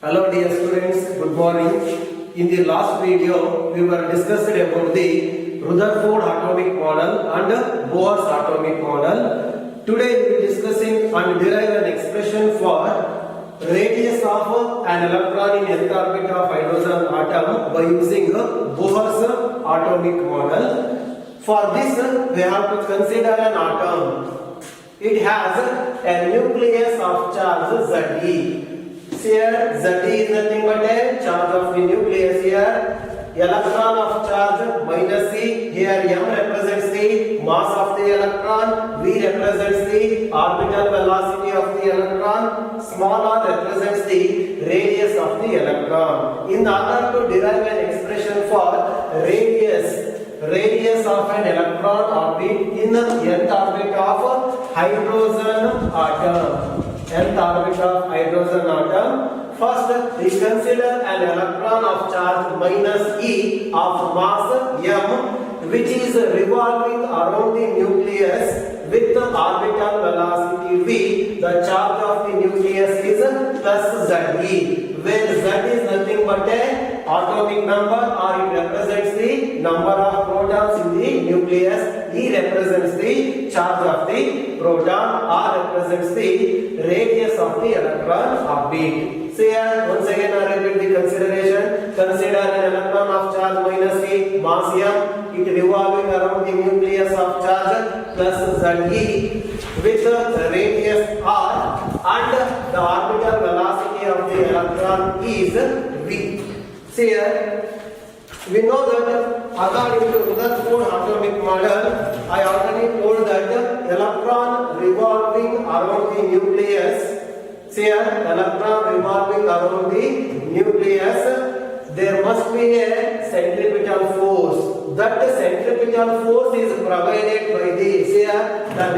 Hello dear students, good morning. In the last video, we were discussing about the Rutherford atomic model and Bohr's atomic model. Today we will be discussing and derive an expression for radius of an electron in nth orbit of hydrogen atom by using Bohr's atomic model. For this, we have to consider an atom. It has a nucleus of charge Ze. Here Z is nothing but a charge of the nucleus here. Electron of charge minus C. Here M represents the mass of the electron. V represents the orbital velocity of the electron. Small r represents the radius of the electron. In order to derive an expression for radius of an electron orbit in the nth orbit of hydrogen atom. Nth orbit of hydrogen atom. First, we consider an electron of charge minus E of mass m, which is revolving around the nucleus with the orbital velocity v. The charge of the nucleus is plus Ze, where Z is nothing but a atomic number, or it represents the number of protons in the nucleus. E represents the charge of the proton. R represents the radius of the electron orbit. So here once again I repeat the consideration. Consider an electron of charge minus E, mass m, it revolving around the nucleus of charge plus Ze with the radius r, and the orbital velocity of the electron is v. So here we know that according to Rutherford atomic model, I already told that electron revolving around the nucleus. Here electron revolving around the nucleus, there must be a centripetal force. That centripetal force is provided by the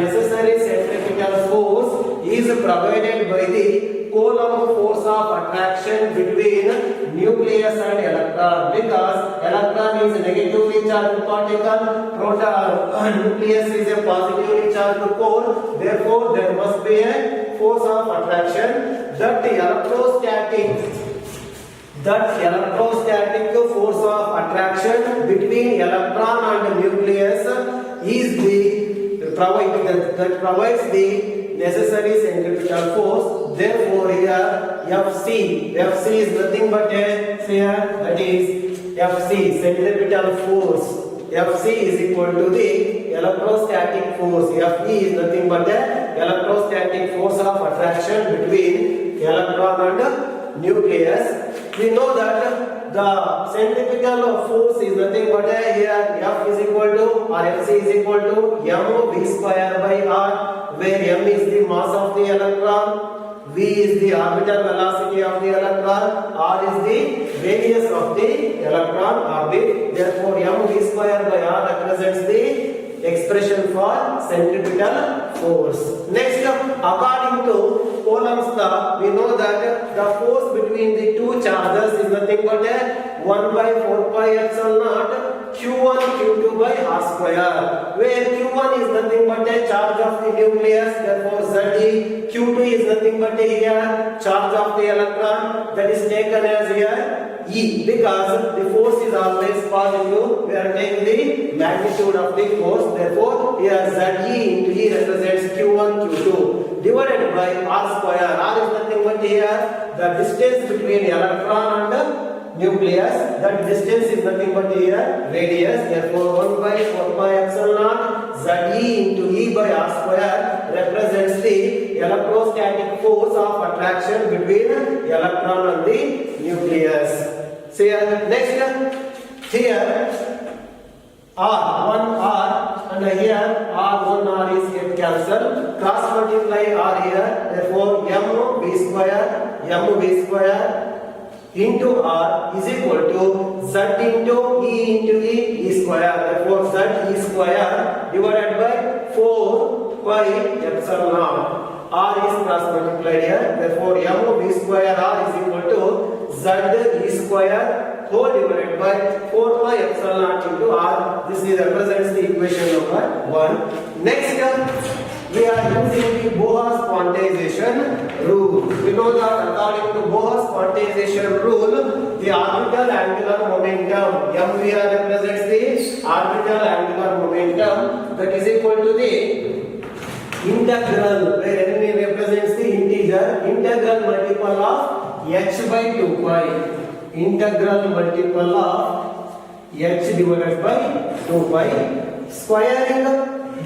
necessary centripetal force is provided by the Coulomb force of attraction between nucleus and electron, because electron is a negatively charged particle, proton nucleus is a positively charged core. Therefore, there must be a force of attraction. That electrostatic force of attraction between electron and nucleus is that provides the necessary centripetal force. Therefore, here Fc is nothing but that is Fc, centripetal force. Fc is equal to the electrostatic force. Fe is nothing but the electrostatic force of attraction between electron and nucleus. We know that the centripetal force is nothing but here F is equal to, or Fc is equal to m v square by r, where m is the mass of the electron, v is the orbital velocity of the electron, r is the radius of the electron orbit. Therefore, m v square by r represents the expression for centripetal force. Next, according to Coulomb's law, we know that the force between the two charges is nothing but 1 by 4 pi epsilon naught q1 q2 by r square, where q1 is nothing but a charge of the nucleus. Therefore, Ze, q2 is nothing but here charge of the electron, that is taken as here E, because the force is always positive. We are taking the magnitude of the force. Therefore, here Ze into E represents q1 q2 divided by r square. R is nothing but here the distance between electron and nucleus. That distance is nothing but here radius. Therefore, 1 by 4 pi epsilon naught Ze into E by r square represents the electrostatic force of attraction between electron and the nucleus. So next, here R1R and here R1R is get cancelled. Cross multiply R here. Therefore, m v square into R is equal to Z into E square. Therefore, Z E square divided by 4 pi epsilon naught. R is cross multiplied here. Therefore, m v square R is equal to Z E square whole divided by 4 pi epsilon naught into r. This is represents the equation number 1. Next, we are using the Boas quantization rule. We know that according to Boas quantization rule, the orbital angular momentum mvr represents the orbital angular momentum, that is equal to the integral, where n represents the integral multiple of h by 2 pi. Integral multiple of h divided by 2 pi. Squaring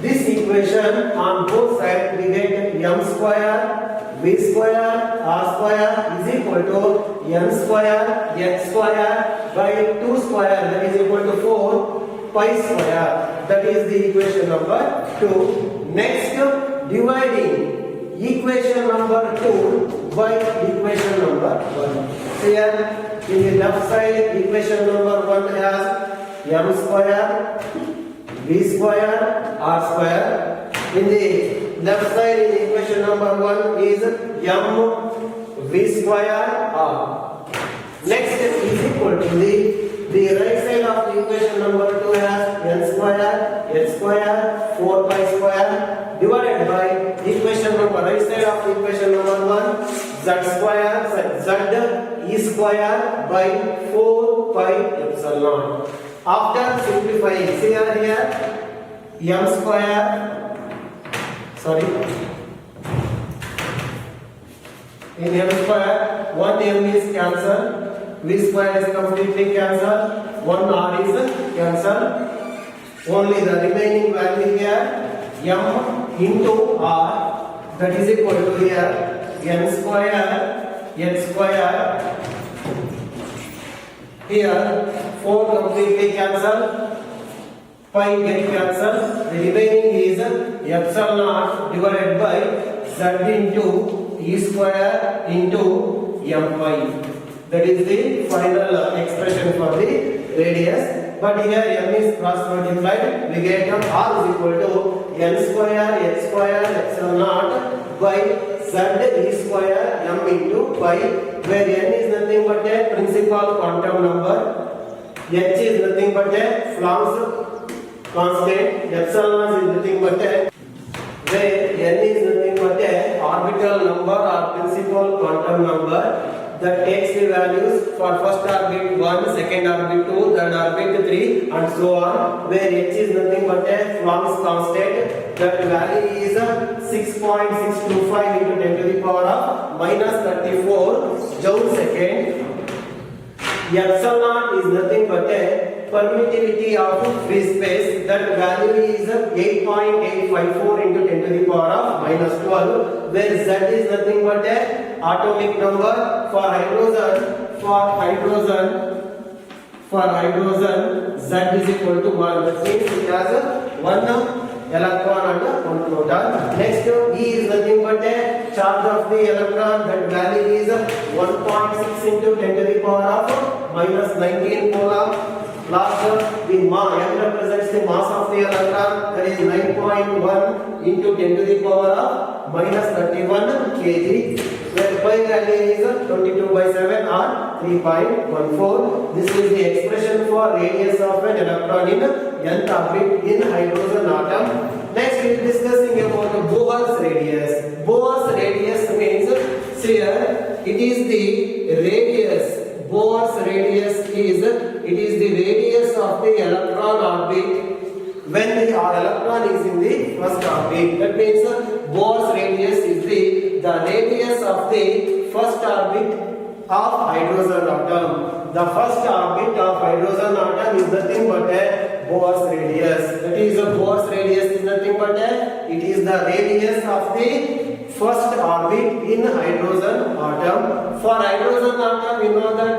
this equation on both sides, we get m square v square r square is equal to n square h square by 2 square, that is equal to 4 pi square. That is the equation number 2. Next, dividing equation number 2 by equation number 1. Here in the left side, equation number 1 has m square v square r square. In the left side, in equation number 1 is m v square r. Next is equal to the right side of the equation number 2 has n square h square 4 pi square divided by equation number right side of the equation number 1 z square z e square by 4 pi epsilon. After simplifying, see here m square, in m square 1 m is cancelled, v square is completely cancelled, 1 r is cancelled. Only the remaining value here m into r, that is equal to here n square h square. Here 4 completely cancelled, pi get cancelled. The remaining is epsilon naught divided by z into e square into m pi. That is the final expression for the radius. But here m is cross multiplied, we get r is equal to n square h square epsilon naught by z e square m into pi, where n is nothing but a principal quantum number, h is nothing but a Planck's constant, epsilon is nothing but a, where n is nothing but a orbital number or principal quantum number that takes the values for first orbit 1, second orbit 2, third orbit 3 and so on, where h is nothing but a Planck's constant, that value is 6.625 into 10 to the power of minus 34 joule second. Epsilon naught is nothing but a permittivity of free space, that value is 8.854 into 10 to the power of minus 12, where z is nothing but a atomic number for hydrogen. For hydrogen z is equal to 1, that means it has 1 electron and 1 proton. Next, E is nothing but a charge of the electron, that value is 1.6 into 10 to the power of minus 19 coulomb. Last, the mass, M represents the mass of the electron, that is 9.1 into 10 to the power of minus 31 kg, where pi value is 22 by 7 or 3.14. This is the expression for radius of an electron in nth orbit in hydrogen atom. Next, we will be discussing about Bohr's radius. Bohr's radius means, here it is the radius. Bohr's radius is the radius of the electron orbit when the electron is in the first orbit. That means Bohr's radius is the radius of the first orbit of hydrogen atom. The first orbit of hydrogen atom is nothing but a Bohr's radius. That is, Bohr's radius is nothing but it is the radius of the first orbit in hydrogen atom. For hydrogen atom, we know that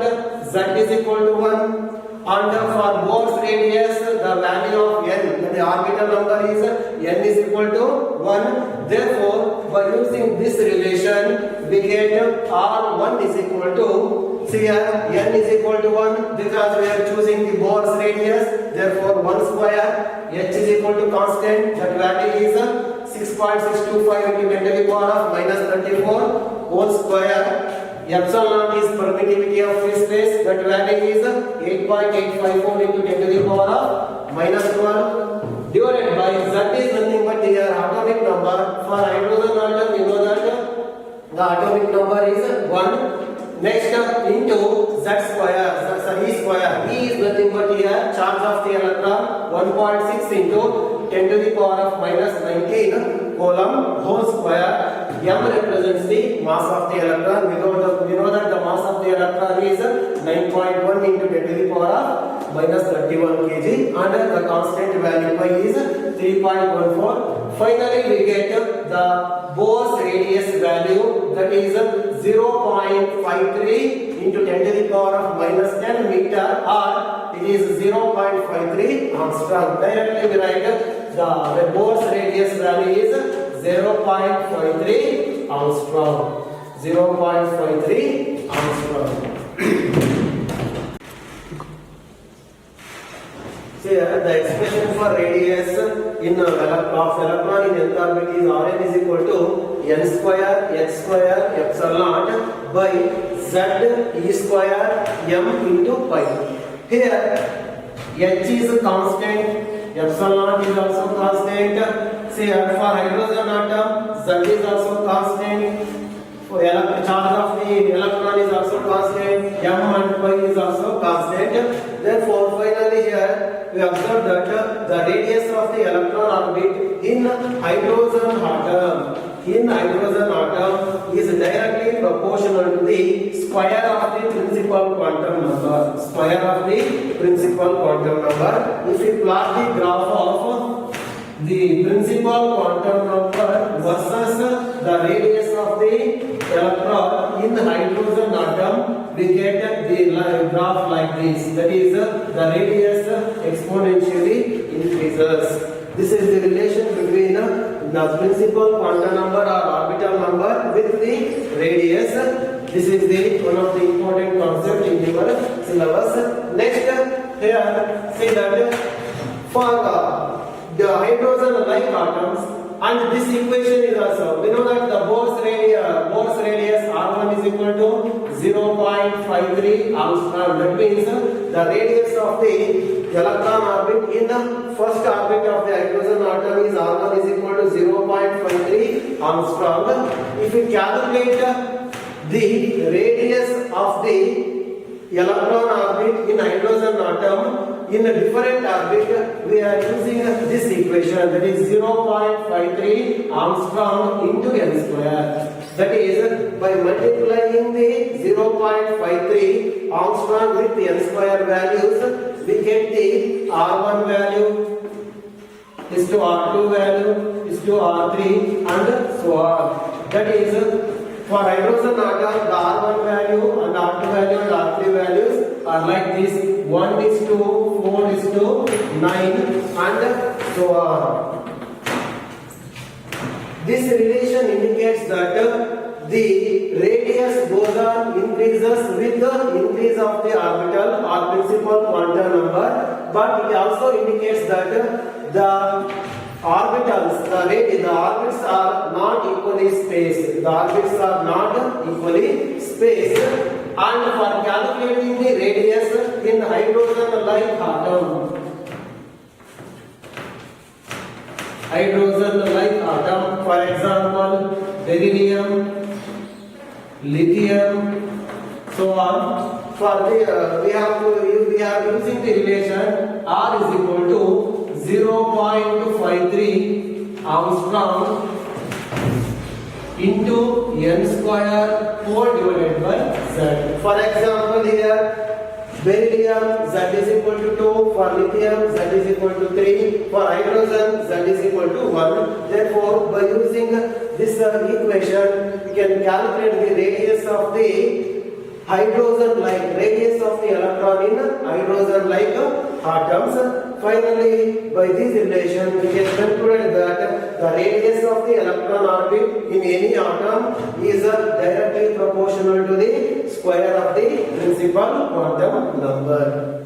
z is equal to 1. And for Bohr's radius, the value of n, the orbital number is n is equal to 1. Therefore, by using this relation, we get R1 is equal to, see here, n is equal to 1 because we are choosing the Bohr's radius. Therefore, 1 square, h is equal to constant, that value is 6.625 into 10 to the power of minus 34 whole square. epsilon naught is permittivity of free space. That value is 8.854 into 10 to the power of minus 12 divided by z is nothing but here atomic number. For hydrogen atom, you know that the atomic number is 1. Next into z square, e square. E is nothing but here charge of the electron 1.6 into 10 to the power of minus 19 coulomb whole square. M represents the mass of the electron. We know that the mass of the electron is 9.1 into 10 to the power of minus 31 kg and the constant value pi is 3.14. Finally we get the Bohr's radius value, that is 0.53 into 10 to the power of minus 10 meter, or it is 0.53 Armstrong. Directly we write the Bohr's radius value is 0.53 Armstrong. 0.53 Armstrong. Here the expression for radius in electron in nth orbit is Rn is equal to n square h square epsilon naught by z e square m into pi. Here h is constant, epsilon naught is also constant. See, for hydrogen atom z is also constant. For charge of the electron is also constant. M and pi is also constant. Therefore, finally here we observe that the radius of the electron orbit in hydrogen atom is directly proportional to the square of the principal quantum number. Square of the principal quantum number. If we plot the graph of the principal quantum number versus the radius of the electron in hydrogen atom, we get the graph like this. That is, the radius exponentially increases. This is the relation between the principal quantum number or orbital number with the radius. This is the one of the important concept in your syllabus. Next, here say that for the hydrogen-like atoms, and this equation is also, we know that the Bohr's radius R1 is equal to 0.53 Armstrong. That means the radius of the electron orbit in the first orbit of the hydrogen atom is R1 is equal to 0.53 Armstrong. If we calculate the radius of the electron orbit in hydrogen atom in a different orbit, we are using this equation, that is 0.53 Armstrong into n square. That is, by multiplying the 0.53 Armstrong with the n square values, we get the R1 value is to R2 value is to R3 and so on. That is, for hydrogen atom, the R1 value and R2 value and R3 values are like this: 1 is to 4 is to 9 and so on. This relation indicates that the radius goes on increases with the increase of the orbital or principal quantum number, but it also indicates that the orbitals, the orbits are not equally spaced. The orbits are not equally spaced. And for calculating the radius in hydrogen-like atom, for example, beryllium, lithium, so on. For the we are using the relation R is equal to 0.53 Armstrong into n square whole divided by z. For example, here beryllium z is equal to 2, for lithium z is equal to 3, for hydrogen z is equal to 1. Therefore, by using this equation, we can calculate the radius of the radius of the electron in hydrogen-like atoms. Finally, by this relation, we can conclude that the radius of the electron orbit in any atom is directly proportional to the square of the principal quantum number.